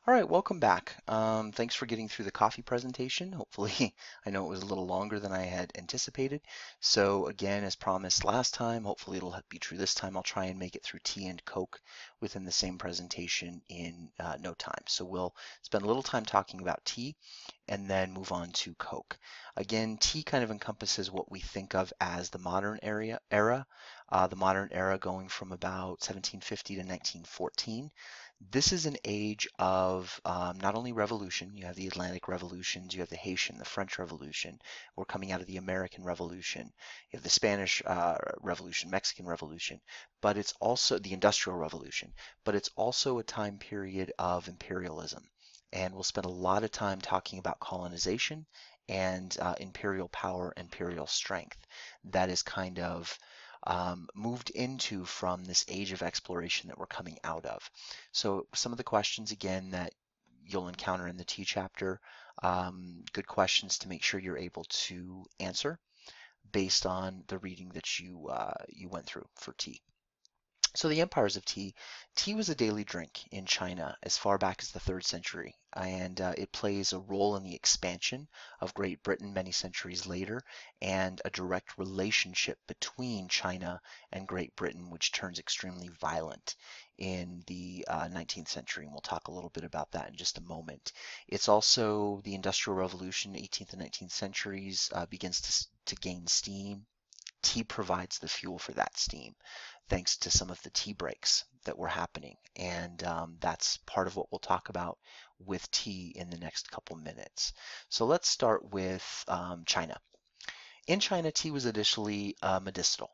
All right, welcome back. Thanks for getting through the coffee presentation. Hopefully, I know it was a little longer than I had anticipated. So again, as promised last time, hopefully it'll be true this time. I'll try and make it through tea and Coke within the same presentation in no time. So we'll spend a little time talking about tea and then move on to Coke. Again, tea kind of encompasses what we think of as the modern the modern era going from about 1750 to 1914. This is an age of not only revolution, you have the Atlantic revolutions, you have the Haitian, the French Revolution, we're coming out of the American Revolution, you have the Spanish Revolution, Mexican Revolution, but it's also the Industrial Revolution, but it's also a time period of imperialism. And we'll spend a lot of time talking about colonization and imperial power, imperial strength. That is kind of moved into from this age of exploration that we're coming out of. So some of the questions again that you'll encounter in the T chapter, good questions to make sure you're able to answer based on the reading that you went through for T. So the empires of tea. Tea was a daily drink in China as far back as the 3rd century, and it plays a role in the expansion of Great Britain many centuries later, and a direct relationship between China and Great Britain, which turns extremely violent in the 19th century, and we'll talk a little bit about that in just a moment. It's also the Industrial Revolution, 18th and 19th centuries, begins to gain steam. Tea provides the fuel for that steam thanks to some of the tea breaks that were happening. And that's part of what we'll talk about with tea in the next couple minutes. So let's start with China. In China, tea was initially medicinal,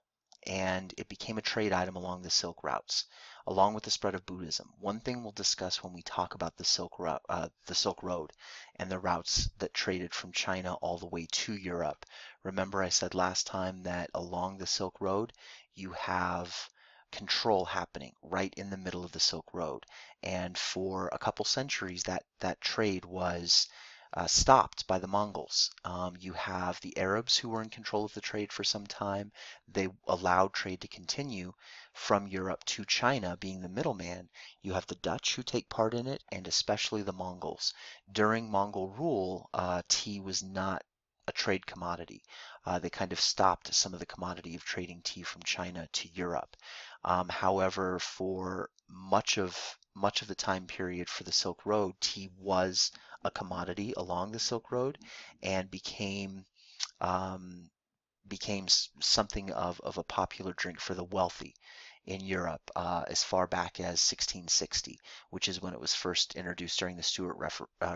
and it became a trade item along the Silk routes, along with the spread of Buddhism. One thing we'll discuss when we talk about the Silk Road and the routes that traded from China all the way to Europe. Remember, I said last time that along the Silk Road, you have control happening right in the middle of the Silk Road. And for a couple centuries, that trade was stopped by the Mongols. You have the Arabs who were in control of the trade for some time. They allowed trade to continue from Europe to China, being the middleman. You have the Dutch who take part in it, and especially the Mongols. During Mongol rule, tea was not a trade commodity. They kind of stopped some of the commodity of trading tea from China to Europe. However, for much of the time period for the Silk Road, tea was a commodity along the Silk Road and um, became something of a popular drink for the wealthy in Europe as far back as 1660, which is when it was first introduced during the Stuart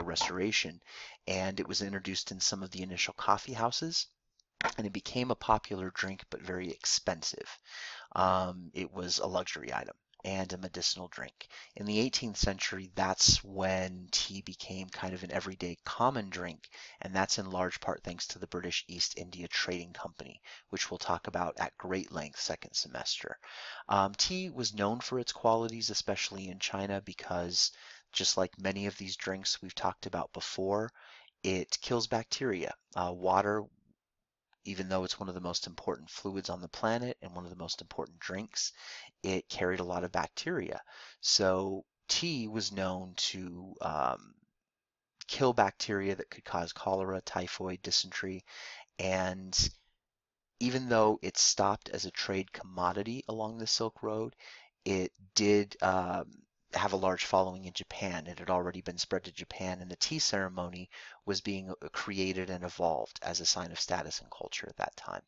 Restoration, and it was introduced in some of the initial coffee houses. And it became a popular drink, but very expensive. It was a luxury item and a medicinal drink. In the 18th century, that's when tea became kind of an everyday common drink, and that's in large part thanks to the British East India Trading Company, which we'll talk about at great length second semester. Tea was known for its qualities, especially in China, because just like many of these drinks we've talked about before, it kills bacteria. Water, even though it's one of the most important fluids on the planet and one of the most important drinks, it carried a lot of bacteria. So tea was known to kill bacteria that could cause cholera, typhoid, dysentery, and even though it stopped as a trade commodity along the Silk Road, it did have a large following in Japan. It had already been spread to Japan, and the tea ceremony was being created and evolved as a sign of status and culture at that time.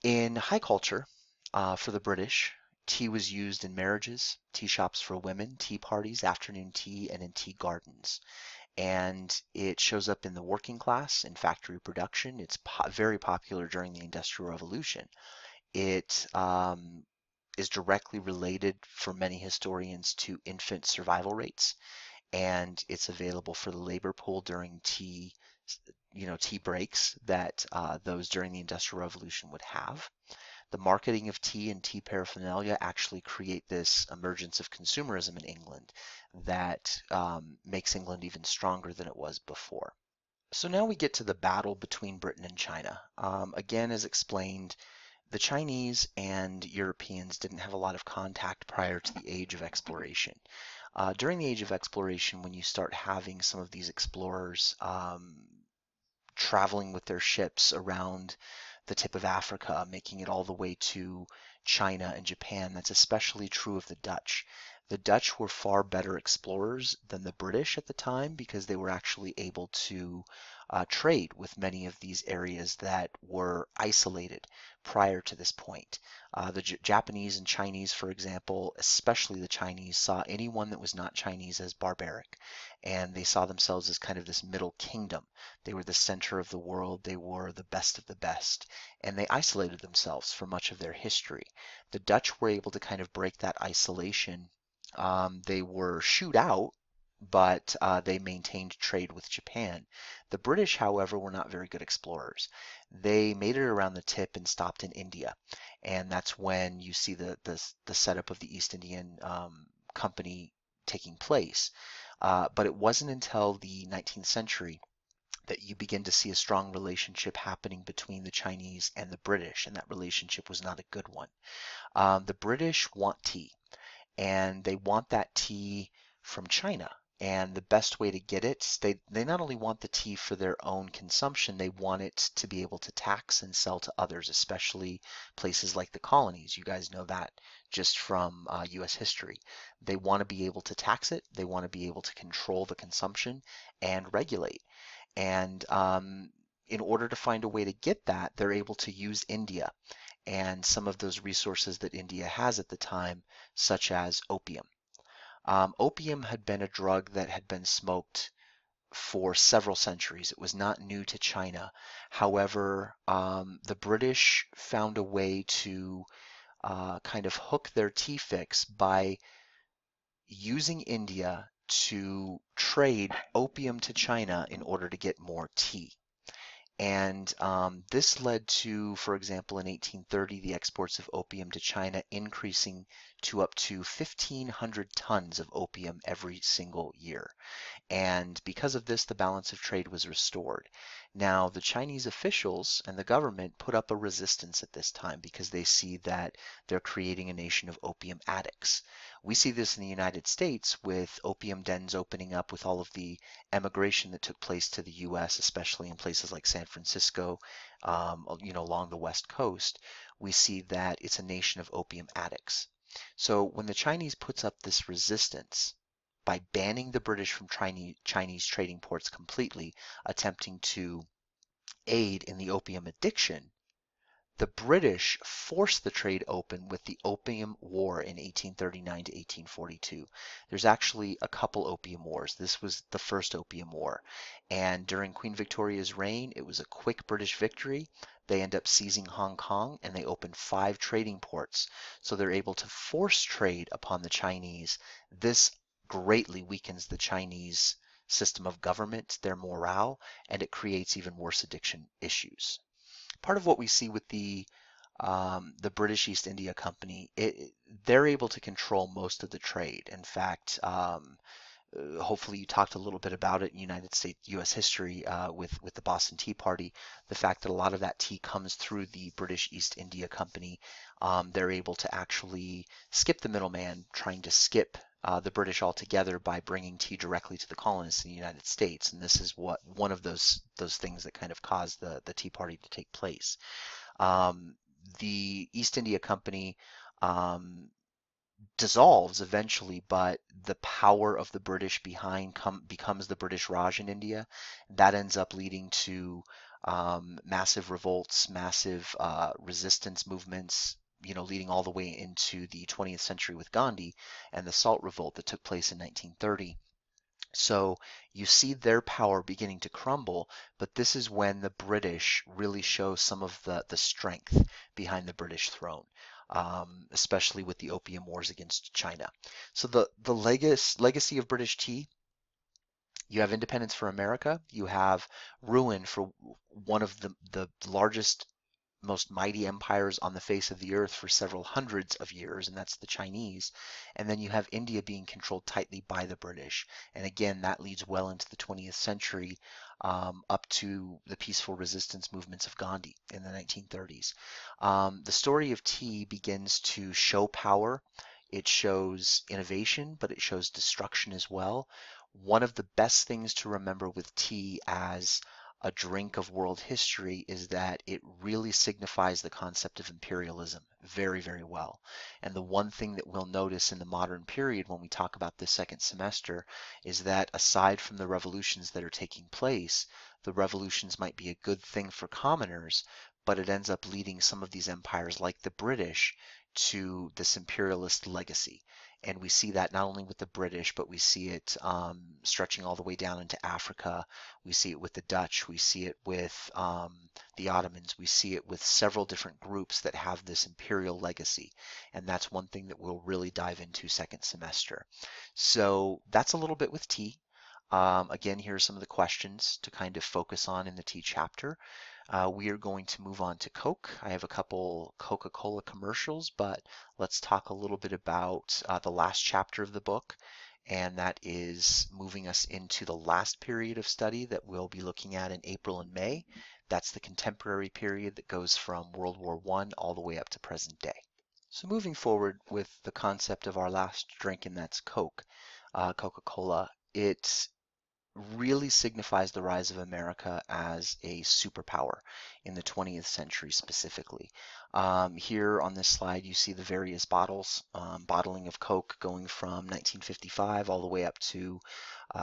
In high culture, for the British, tea was used in marriages, tea shops for women, tea parties, afternoon tea, and in tea gardens. And it shows up in the working class, in factory production. It's very popular during the Industrial Revolution. It is directly related for many historians to infant survival rates, and it's available for the labor pool during tea breaks that those during the Industrial Revolution would have. The marketing of tea and tea paraphernalia actually create this emergence of consumerism in England that makes England even stronger than it was before. So now we get to the battle between Britain and China. Again, as explained, The Chinese and Europeans didn't have a lot of contact prior to the age of exploration. During the age of exploration, when you start having some of these explorers traveling with their ships around the tip of Africa, making it all the way to China and Japan. That's especially true of the Dutch. The Dutch were far better explorers than the British at the time because they were actually able to trade with many of these areas that were isolated prior to this point. The Japanese and Chinese, for example, especially the Chinese, saw anyone that was not Chinese as barbaric, and they saw themselves as kind of this middle kingdom. They were the center of the world. They were the best of the best. And they isolated themselves for much of their history. The Dutch were able to kind of break that isolation. They were shooed out, but they maintained trade with Japan. The British, however, were not very good explorers. They made it around the tip and stopped in India. And that's when you see the setup of the East Indian Company taking place. But it wasn't until the 19th century that you begin to see a strong relationship happening between the Chinese and the British, and that relationship was not a good one. The British want tea, and they want that tea from China. And the best way to get it, they not only want the tea for their own consumption, they want it to be able to tax and sell to others, especially places like the colonies. You guys know that just from US history. They want to be able to tax it, they want to be able to control the consumption and regulate. And in order to find a way to get that, they're able to use India and some of those resources that India has at the time, such as opium. Opium had been a drug that had been smoked for several centuries. It was not new to China. However, the British found a way to kind of hook their tea fix by using India to trade opium to China in order to get more tea. And this led to, for example, in 1830, the exports of opium to China increasing to up to 1,500 tons of opium every single year. And because of this, the balance of trade was restored. Now, the Chinese officials and the government put up a resistance at this time because they see that they're creating a nation of opium addicts. We see this in the United States with opium dens opening up with all of the emigration that took place to the US, especially in places like San Francisco, along the West Coast. We see that it's a nation of opium addicts. So when the Chinese puts up this resistance, by banning the British from Chinese trading ports completely, attempting to aid in the opium addiction, the British forced the trade open with the Opium War in 1839 to 1842. There's actually a couple opium wars. This was the first Opium War. And during Queen Victoria's reign, it was a quick British victory. They end up seizing Hong Kong and they open 5 trading ports. So they're able to force trade upon the Chinese. This greatly weakens the Chinese system of government, their morale, and it creates even worse addiction issues. Part of what we see with the British East India Company, they're able to control most of the trade. In fact, hopefully you talked a little bit about it in United States U.S. history with the Boston Tea Party. The fact that a lot of that tea comes through the British East India Company, they're able to actually skip the middleman, trying to skip the British altogether by bringing tea directly to the colonists in the United States. And this is what one of those things that kind of caused the Tea Party to take place. Um, the East India Company dissolves eventually, but the power of the British becomes the British Raj in India. That ends up leading to massive revolts, massive resistance movements, leading all the way into the 20th century with Gandhi and the Salt Revolt that took place in 1930. So you see their power beginning to crumble, but this is when the British really show some of the strength behind the British throne, especially with the Opium Wars against China. So the legacy of British tea, you have independence for America, you have ruin for one of the largest most mighty empires on the face of the earth for several hundreds of years, and that's the Chinese. And then you have India being controlled tightly by the British. And again, that leads well into the 20th century, up to the peaceful resistance movements of Gandhi in the 1930s. The story of tea begins to show power. It shows innovation, but it shows destruction as well. One of the best things to remember with tea as a drink of world history is that it really signifies the concept of imperialism very, very well. And the one thing that we'll notice in the modern period when we talk about this second semester is that aside from the revolutions that are taking place, the revolutions might be a good thing for commoners, but it ends up leading some of these empires like the British to this imperialist legacy. And we see that not only with the British, but we see it stretching all the way down into Africa. We see it with the Dutch. We see it with the Ottomans. We see it with several different groups that have this imperial legacy. And that's one thing that we'll really dive into second semester. So that's a little bit with tea. Again, here are some of the questions to kind of focus on in the tea chapter. We are going to move on to Coke. I have a couple Coca-Cola commercials, but let's talk a little bit about the last chapter of the book, and that is moving us into the last period of study that we'll be looking at in April and May. That's the contemporary period that goes from World War I all the way up to present day. So moving forward with the concept of our last drink, and that's Coke, Coca-Cola, it really signifies the rise of America as a superpower in the 20th century specifically. Here on this slide, you see the various bottling of Coke going from 1955 all the way up to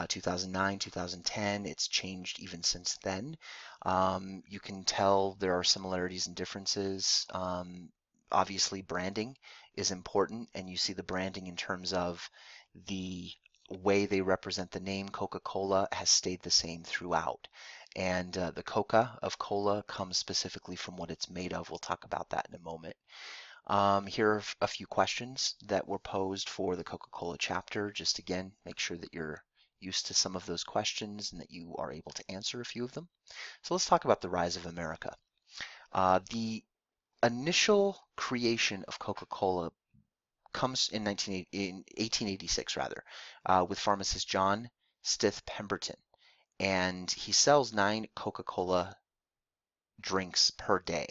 2009, 2010. It's changed even since then. You can tell there are similarities and differences. Obviously, branding is important, and you see the branding in terms of the way they represent the name Coca-Cola has stayed the same throughout. And the Coca of cola comes specifically from what it's made of. We'll talk about that in a moment. Here are a few questions that were posed for the Coca-Cola chapter. Just again, make sure that you're used to some of those questions and that you are able to answer a few of them. So let's talk about the rise of America. The initial creation of Coca-Cola comes in 1886 rather, with pharmacist John Stith Pemberton, and he sells 9 Coca-Cola drinks per day.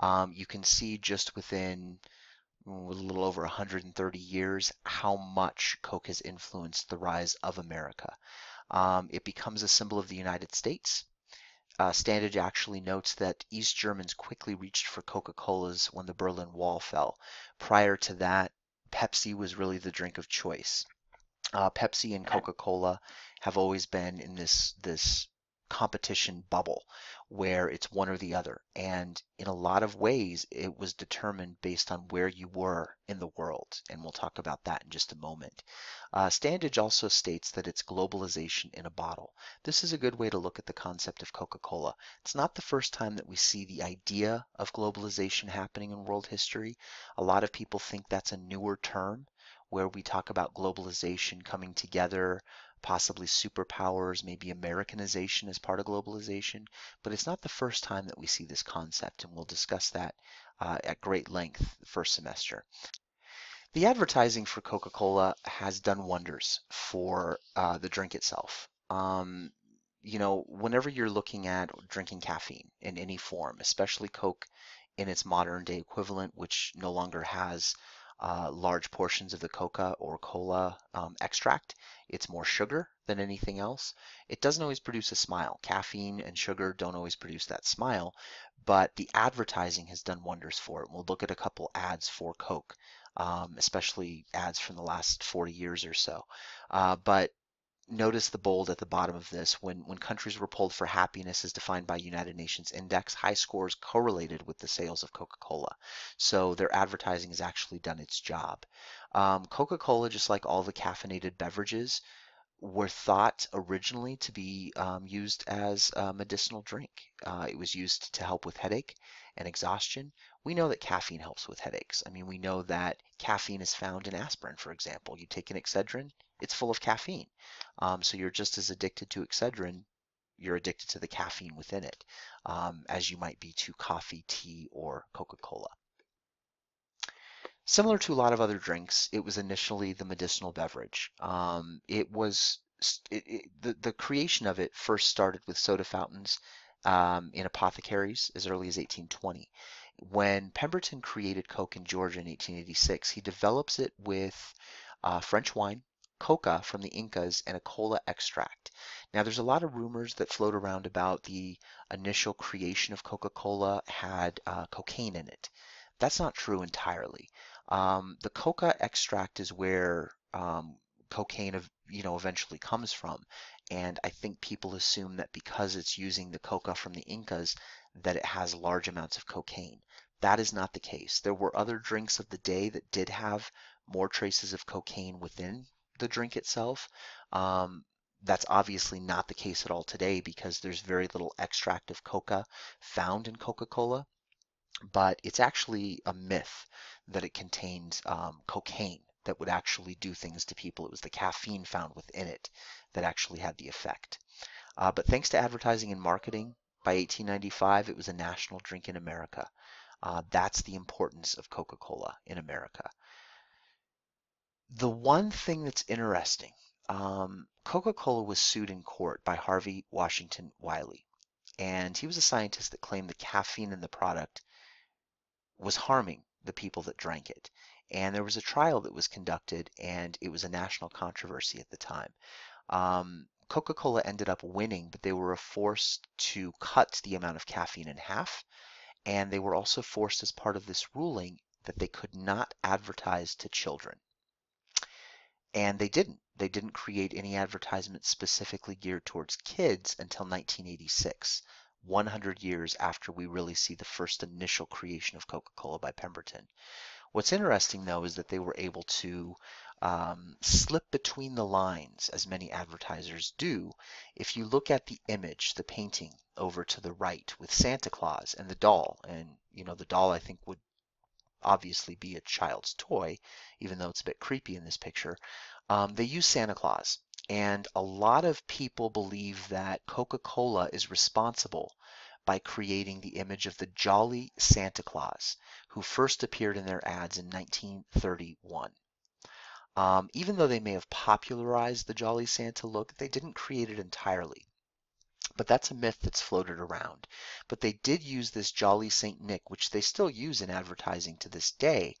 You can see just within a little over 130 years how much Coke has influenced the rise of America. It becomes a symbol of the United States. Standage actually notes that East Germans quickly reached for Coca-Colas when the Berlin Wall fell. Prior to that, Pepsi was really the drink of choice. Pepsi and Coca-Cola have always been in this competition bubble where it's one or the other. And in a lot of ways, it was determined based on where you were in the world. And we'll talk about that in just a moment. Standage also states that it's globalization in a bottle. This is a good way to look at the concept of Coca-Cola. It's not the first time that we see the idea of globalization happening in world history. A lot of people think that's a newer term where we talk about globalization coming together, possibly superpowers, maybe Americanization as part of globalization, but it's not the first time that we see this concept, and we'll discuss that at great length the first semester. The advertising for Coca-Cola has done wonders for the drink itself. Whenever you're looking at drinking caffeine in any form, especially Coke in its modern day equivalent, which no longer has large portions of the coca or cola extract. It's more sugar than anything else. It doesn't always produce a smile. Caffeine and sugar don't always produce that smile, but the advertising has done wonders for it. We'll look at a couple ads for Coke, especially ads from the last 40 years or so. But notice the bold at the bottom of this. When countries were polled for happiness as defined by United Nations Index, high scores correlated with the sales of Coca-Cola. So their advertising has actually done its job. Coca-Cola, just like all the caffeinated beverages, were thought originally to be used as a medicinal drink. It was used to help with headache and exhaustion. We know that caffeine helps with headaches. I mean, we know that caffeine is found in aspirin, for example. You take an Excedrin, it's full of caffeine. So you're just as addicted to Excedrin you're addicted to the caffeine within it, as you might be to coffee, tea, or Coca-Cola. Similar to a lot of other drinks, it was initially the medicinal beverage. It was the creation of it first started with soda fountains in apothecaries as early as 1820. When Pemberton created Coke in Georgia in 1886, he develops it with French wine, coca from the Incas, and a cola extract. Now, there's a lot of rumors that float around about the initial creation of Coca-Cola had cocaine in it. That's not true entirely. The coca extract is where cocaine, eventually comes from, and I think people assume that because it's using the coca from the Incas, that it has large amounts of cocaine. That is not the case. There were other drinks of the day that did have more traces of cocaine within the drink itself. Um, that's obviously not the case at all today because there's very little extract of coca found in Coca-Cola, but it's actually a myth that it contained cocaine that would actually do things to people. It was the caffeine found within it that actually had the effect. But thanks to advertising and marketing, by 1895, it was a national drink in America. That's the importance of Coca-Cola in America. The one thing that's interesting, Coca-Cola was sued in court by Harvey Washington Wiley, and he was a scientist that claimed the caffeine in the product was harming the people that drank it. And there was a trial that was conducted, and it was a national controversy at the time. Coca-Cola ended up winning, but they were forced to cut the amount of caffeine in half, and they were also forced as part of this ruling that they could not advertise to children. And they didn't. They didn't create any advertisements specifically geared towards kids until 1986, 100 years after we really see the first initial creation of Coca-Cola by Pemberton. What's interesting, though, is that they were able to slip between the lines, as many advertisers do. If you look at the image, the painting over to the right with Santa Claus and the doll, and the doll I think would obviously be a child's toy, even though it's a bit creepy in this picture. They use Santa Claus. And a lot of people believe that Coca-Cola is responsible by creating the image of the jolly Santa Claus, who first appeared in their ads in 1931. Even though they may have popularized the jolly Santa look, they didn't create it entirely. But that's a myth that's floated around. But they did use this jolly Saint Nick, which they still use in advertising to this day.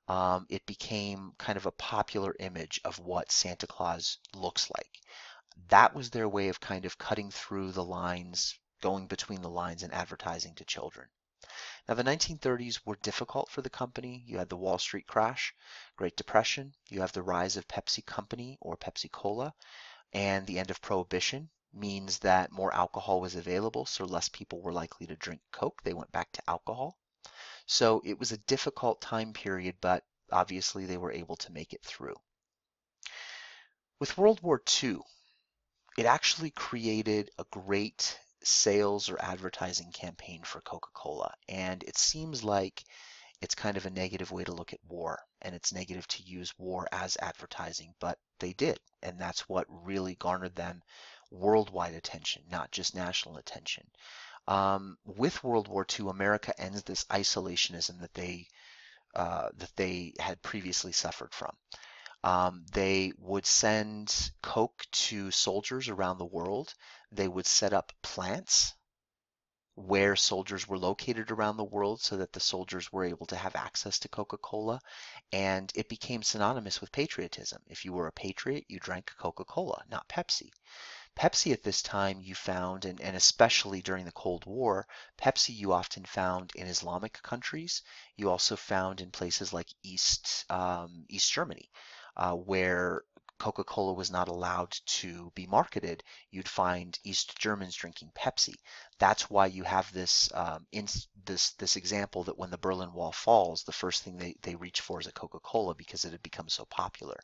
It became kind of a popular image of what Santa Claus looks like. That was their way of kind of cutting through the lines, going between the lines and advertising to children. Now, the 1930s were difficult for the company. You had the Wall Street crash, Great Depression, you have the rise of Pepsi Company or Pepsi Cola, and the end of Prohibition means that more alcohol was available, so less people were likely to drink Coke. They went back to alcohol. So it was a difficult time period, but obviously they were able to make it through. With World War II, it actually created a great sales or advertising campaign for Coca-Cola. And it seems like it's kind of a negative way to look at war, and it's negative to use war as advertising, but they did. And that's what really garnered them worldwide attention, not just national attention. With World War II, America ends this isolationism that they had previously suffered from. They would send Coke to soldiers around the world. They would set up plants where soldiers were located around the world so that the soldiers were able to have access to Coca-Cola. And it became synonymous with patriotism. If you were a patriot, you drank Coca-Cola, not Pepsi. Pepsi at this time you found, and especially during the Cold War, Pepsi you often found in Islamic countries. You also found in places like East Germany, where Coca-Cola was not allowed to be marketed. You'd find East Germans drinking Pepsi. That's why you have this example that when the Berlin Wall falls, the first thing they reach for is a Coca-Cola because it had become so popular.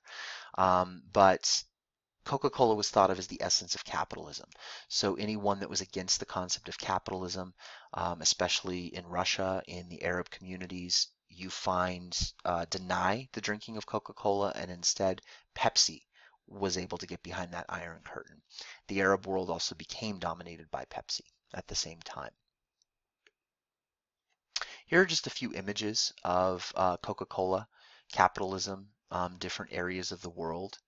But Coca-Cola was thought of as the essence of capitalism. So anyone that was against the concept of capitalism, especially in Russia, in the Arab communities, you find deny the drinking of Coca-Cola, and instead Pepsi was able to get behind that Iron Curtain. The Arab world also became dominated by Pepsi at the same time. Here are just a few images of Coca-Cola, capitalism, different areas of the world.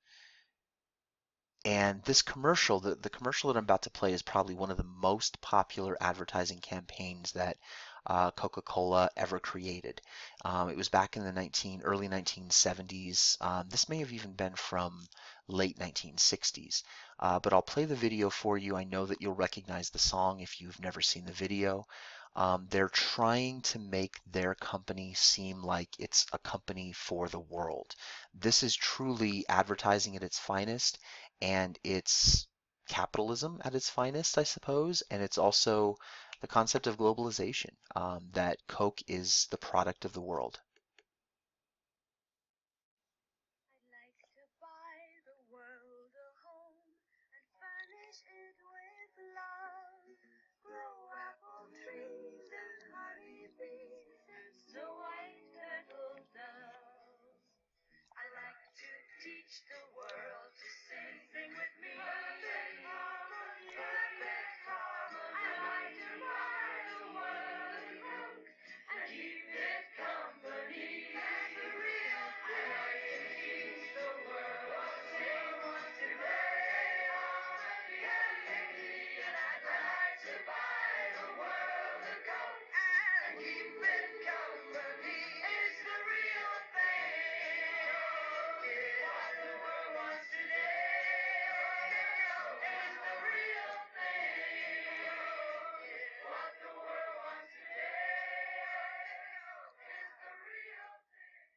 And this commercial, the commercial that I'm about to play is probably one of the most popular advertising campaigns that Coca-Cola ever created. It was back in the early 1970s. This may have even been from late 1960s. But I'll play the video for you. I know that you'll recognize the song if you've never seen the video. They're trying to make their company seem like it's a company for the world. This is truly advertising at its finest, and it's capitalism at its finest, I suppose, and it's also the concept of globalization, that Coke is the product of the world. I'd like to buy the world a home and furnish it with love. Grow apple trees and honey bees and snow white turtle doves. I like to teach the world to sing. Sing with me. Perfect harmony. Perfect harmony. I like to buy the world a Coke and keep it company. And the real I like to teach the world sing today. Harmony and dignity. And I'd like to buy the world a Coke and keep it company. It's the real thing. What the world wants today. It's the real thing. What the world wants today. It's the real thing.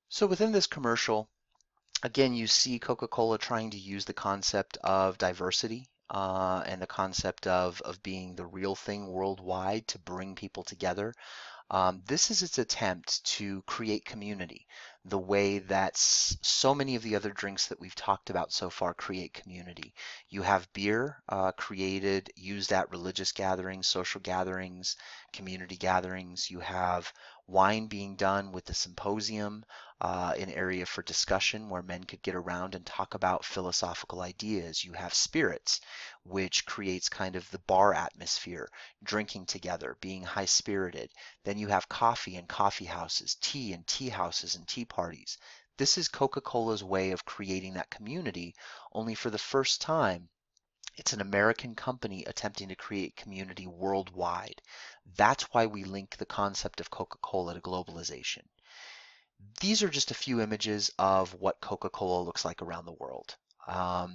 So within this commercial, again, you see Coca-Cola trying to use the concept of diversity and the concept of being the real thing worldwide to bring people together. This is its attempt to create community, the way that so many of the other drinks that we've talked about so far create community. You have beer created, used at religious gatherings, social gatherings, community gatherings. You have wine being done with the symposium, an area for discussion where men could get around and talk about philosophical ideas. You have spirits, which creates kind of the bar atmosphere, drinking together, being high spirited. Then you have coffee and coffee houses, tea and tea houses and tea parties. This is Coca-Cola's way of creating that community, only for the first time, it's an American company attempting to create community worldwide. That's why we link the concept of Coca-Cola to globalization. These are just a few images of what Coca-Cola looks like around the world.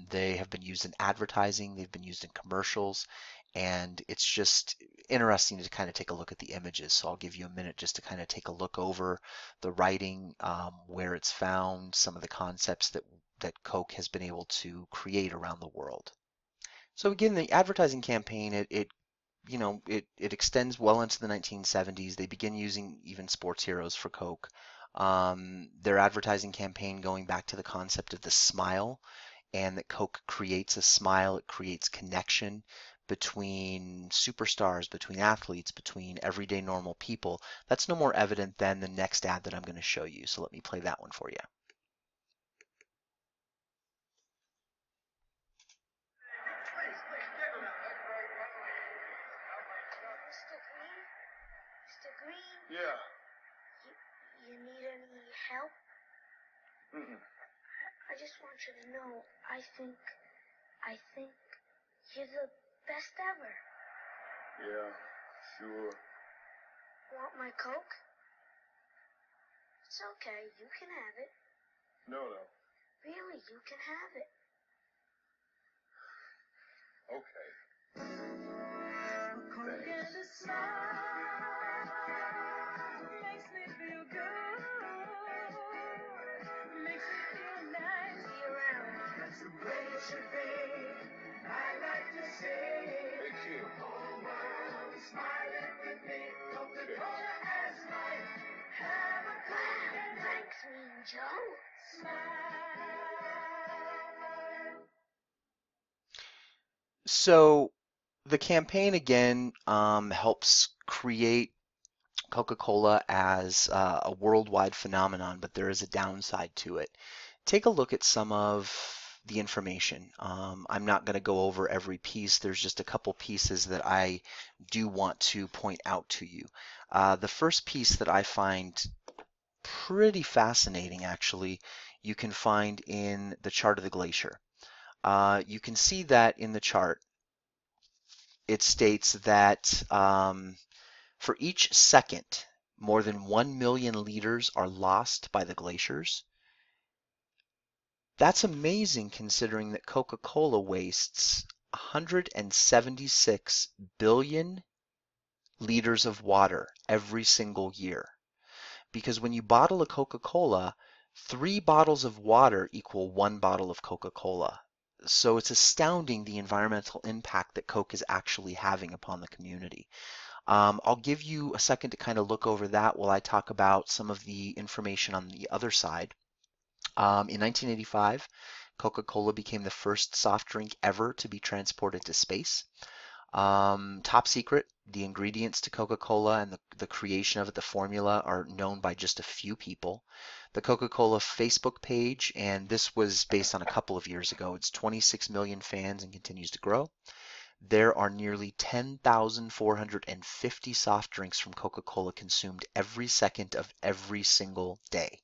They have been used in advertising, they've been used in commercials, and it's just interesting to kind of take a look at the images. So I'll give you a minute just to kind of take a look over the writing, where it's found, some of the concepts that Coke has been able to create around the world. So again, the advertising campaign, it extends well into the 1970s. They begin using even sports heroes for Coke. Their advertising campaign going back to the concept of the smile, and that Coke creates a smile, it creates connection between superstars, between athletes, between everyday normal people. That's no more evident than the next ad that I'm going to show you. So let me play that one for you. Mr. Green? Mr. Green? Yeah. You need any help? Mm-mm. I just want you to know, I think you're the best ever. Yeah, sure. Want my Coke? It's okay, you can have it. No. Really, you can have it. Okay. Coke and a smile makes me feel good. Makes me feel nice. Be around. That's the way it should be. I like to say, Hey, kid. the whole world is smiling with me. Coca-Cola and Sprite. Have a Coke and thanks, Mean Joe. Smile. So the campaign again helps create Coca-Cola as a worldwide phenomenon, but there is a downside to it. Take a look at some of the information. I'm not going to go over every piece. There's just a couple pieces that I do want to point out to you. The first piece that I find pretty fascinating, actually, you can find in the chart of the glacier. You can see that in the chart, it states that for each second, more than 1 million liters are lost by the glaciers. That's amazing considering that Coca-Cola wastes 176 billion liters of water every single year. Because when you bottle a Coca-Cola, 3 bottles of water equal 1 bottle of Coca-Cola. So it's astounding the environmental impact that Coke is actually having upon the community. I'll give you a second to kind of look over that while I talk about some of the information on the other side. In 1985, Coca-Cola became the first soft drink ever to be transported to space. Top secret, the ingredients to Coca-Cola and the creation of it, the formula, are known by just a few people. The Coca-Cola Facebook page, and this was based on a couple of years ago, it's 26 million fans and continues to grow. There are nearly 10,450 soft drinks from Coca-Cola consumed every second of every single day.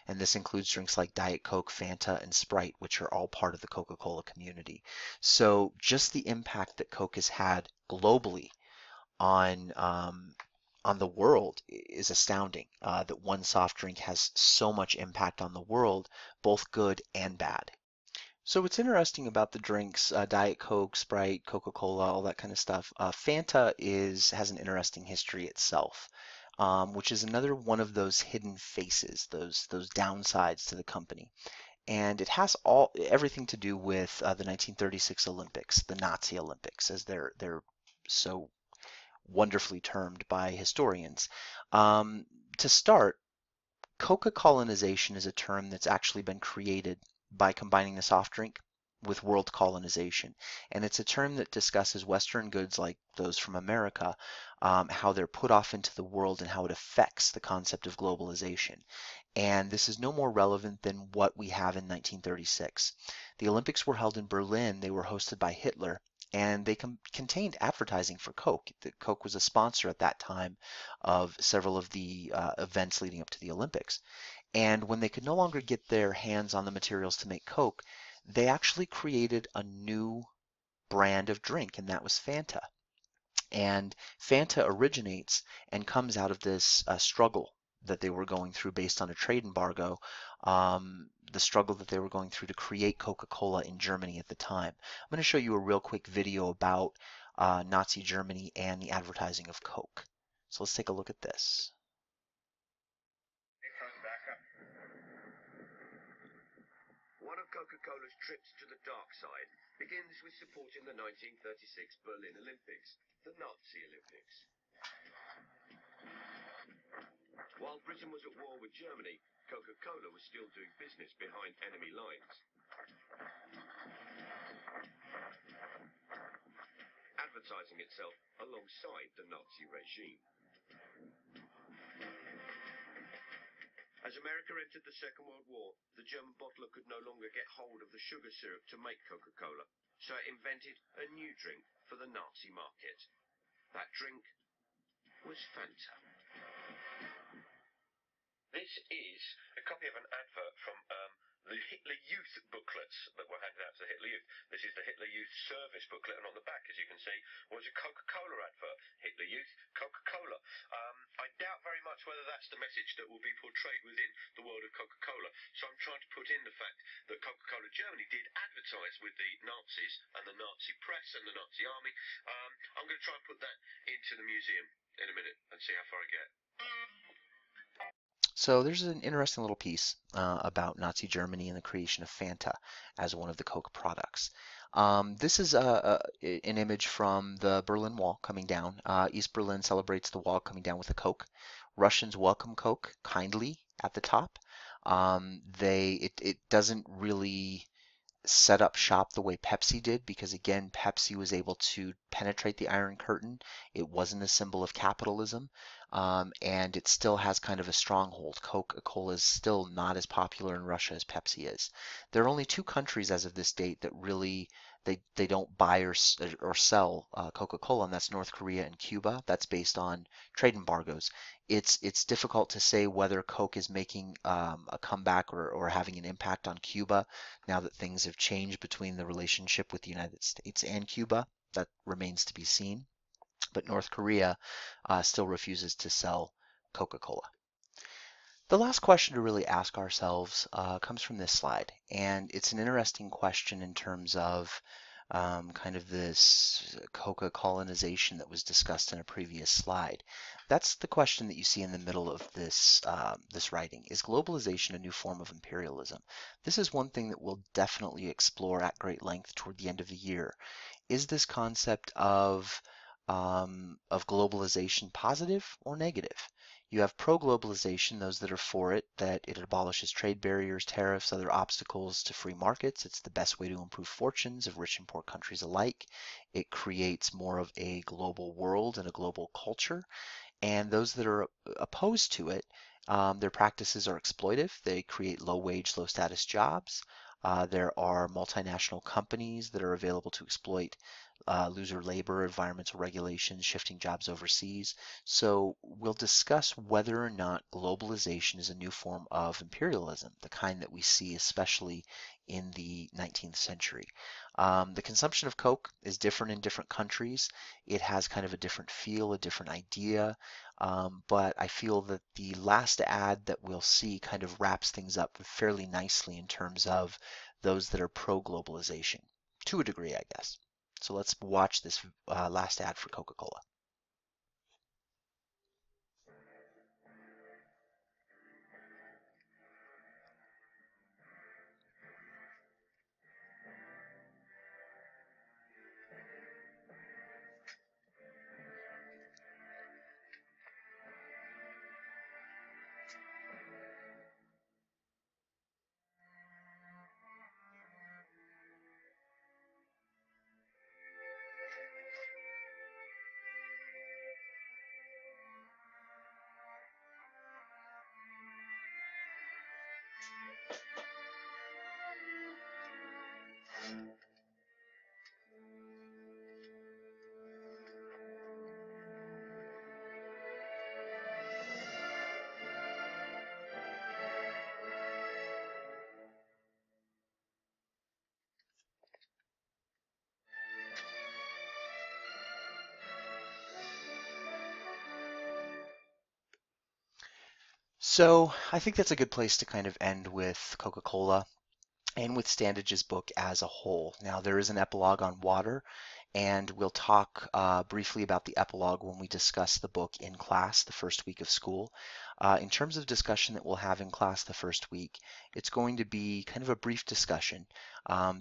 And this includes drinks like Diet Coke, Fanta, and Sprite, which are all part of the Coca-Cola community. So just the impact that Coke has had globally on the world is astounding. That one soft drink has so much impact on the world, both good and bad. So what's interesting about the drinks, Diet Coke, Sprite, Coca-Cola, all that kind of stuff, Fanta has an interesting history itself, which is another one of those hidden faces, those downsides to the company. And it has everything to do with the 1936 Olympics, the Nazi Olympics, as they're so wonderfully termed by historians. To start, Coca-colonization is a term that's actually been created by combining the soft drink with world colonization. And it's a term that discusses Western goods like those from America, how they're put off into the world and how it affects the concept of globalization. And this is no more relevant than what we have in 1936. The Olympics were held in Berlin. They were hosted by Hitler, and they contained advertising for Coke. Coke was a sponsor at that time of several of the events leading up to the Olympics. And when they could no longer get their hands on the materials to make Coke, they actually created a new brand of drink, and that was Fanta. And Fanta originates and comes out of this struggle that they were going through based on a trade embargo, the struggle that they were going through to create Coca-Cola in Germany at the time. I'm going to show you a real quick video about Nazi Germany and the advertising of Coke. So let's take a look at this. One of Coca-Cola's trips to the dark side begins with supporting the 1936 Berlin Olympics, the Nazi Olympics. While Britain was at war with Germany, Coca-Cola was still doing business behind enemy lines. Advertising itself alongside the Nazi regime. As America entered the Second World War, the German bottler could no longer get hold of the sugar syrup to make Coca-Cola, so it invented a new drink for the Nazi market. That drink was Fanta. This is a copy of an advert from the Hitler Youth booklets that were handed out to the Hitler Youth. This is the Hitler Youth service booklet, and on the back, as you can see, was a Coca-Cola advert. Hitler Youth, Coca-Cola. I doubt very much whether that's the message that will be portrayed within the world of Coca-Cola. So I'm trying to put in the fact that Coca-Cola Germany did advertise with the Nazis and the Nazi press and the Nazi army. I'm going to try and put that into the museum in a minute and see how far I get. So there's an interesting little piece about Nazi Germany and the creation of Fanta as one of the Coke products. This is an image from the Berlin Wall coming down. East Berlin celebrates the wall coming down with a Coke. Russians welcome Coke kindly at the top. It doesn't really set up shop the way Pepsi did because, again, Pepsi was able to penetrate the Iron Curtain. It wasn't a symbol of capitalism, and it still has kind of a stronghold. Coca-Cola is still not as popular in Russia as Pepsi is. There are only two countries as of this date that really they don't buy or sell Coca-Cola, and that's North Korea and Cuba. That's based on trade embargoes. It's difficult to say whether Coke is making a comeback or having an impact on Cuba now that things have changed between the relationship with the United States and Cuba. That remains to be seen. But North Korea still refuses to sell Coca-Cola. The last question to really ask ourselves comes from this slide, and it's an interesting question in terms of kind of this Coca colonization that was discussed in a previous slide. That's the question that you see in the middle of this writing. Is globalization a new form of imperialism? This is one thing that we'll definitely explore at great length toward the end of the year. Is this concept of globalization positive or negative? You have pro-globalization, those that are for it, that it abolishes trade barriers, tariffs, other obstacles to free markets. It's the best way to improve fortunes of rich and poor countries alike. It creates more of a global world and a global culture. And those that are opposed to it, their practices are exploitive. They create low wage, low status jobs. There are multinational companies that are available to exploit loser labor, environmental regulations, shifting jobs overseas. So we'll discuss whether or not globalization is a new form of imperialism, the kind that we see especially in the 19th century. The consumption of Coke is different in different countries. It has kind of a different feel, a different idea. But I feel that the last ad that we'll see kind of wraps things up fairly nicely in terms of those that are pro-globalization, to a degree, I guess. So let's watch this last ad for Coca-Cola. So I think that's a good place to kind of end with Coca-Cola and with Standage's book as a whole. Now, there is an epilogue on water, and we'll talk briefly about the epilogue when we discuss the book in class the first week of school. In terms of discussion that we'll have in class the first week, it's going to be kind of a brief discussion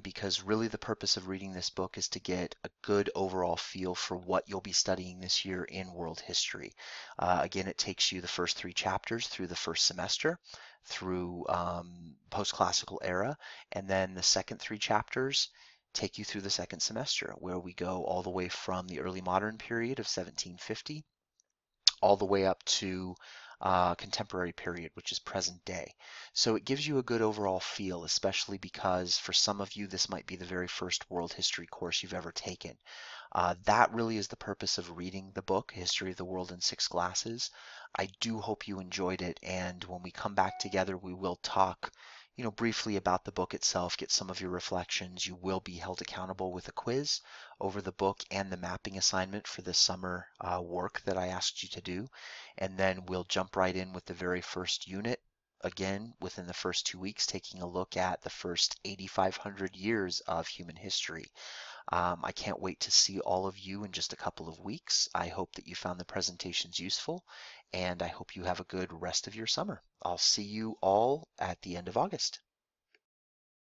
because really the purpose of reading this book is to get a good overall feel for what you'll be studying this year in world history. Again, it takes you the first three chapters through the first semester, through post-classical era, and then the second three chapters take you through the second semester, where we go all the way from the early modern period of 1750 all the way up to contemporary period, which is present day. So it gives you a good overall feel, especially because for some of you, this might be the very first world history course you've ever taken. That really is the purpose of reading the book, History of the World in Six Glasses. I do hope you enjoyed it, and when we come back together, we will talk, briefly about the book itself, get some of your reflections. You will be held accountable with a quiz over the book and the mapping assignment for the summer work that I asked you to do. And then we'll jump right in with the very first unit, again, within the first 2 weeks, taking a look at the first 8,500 years of human history. I can't wait to see all of you in just a couple of weeks. I hope that you found the presentations useful, and I hope you have a good rest of your summer. I'll see you all at the end of August.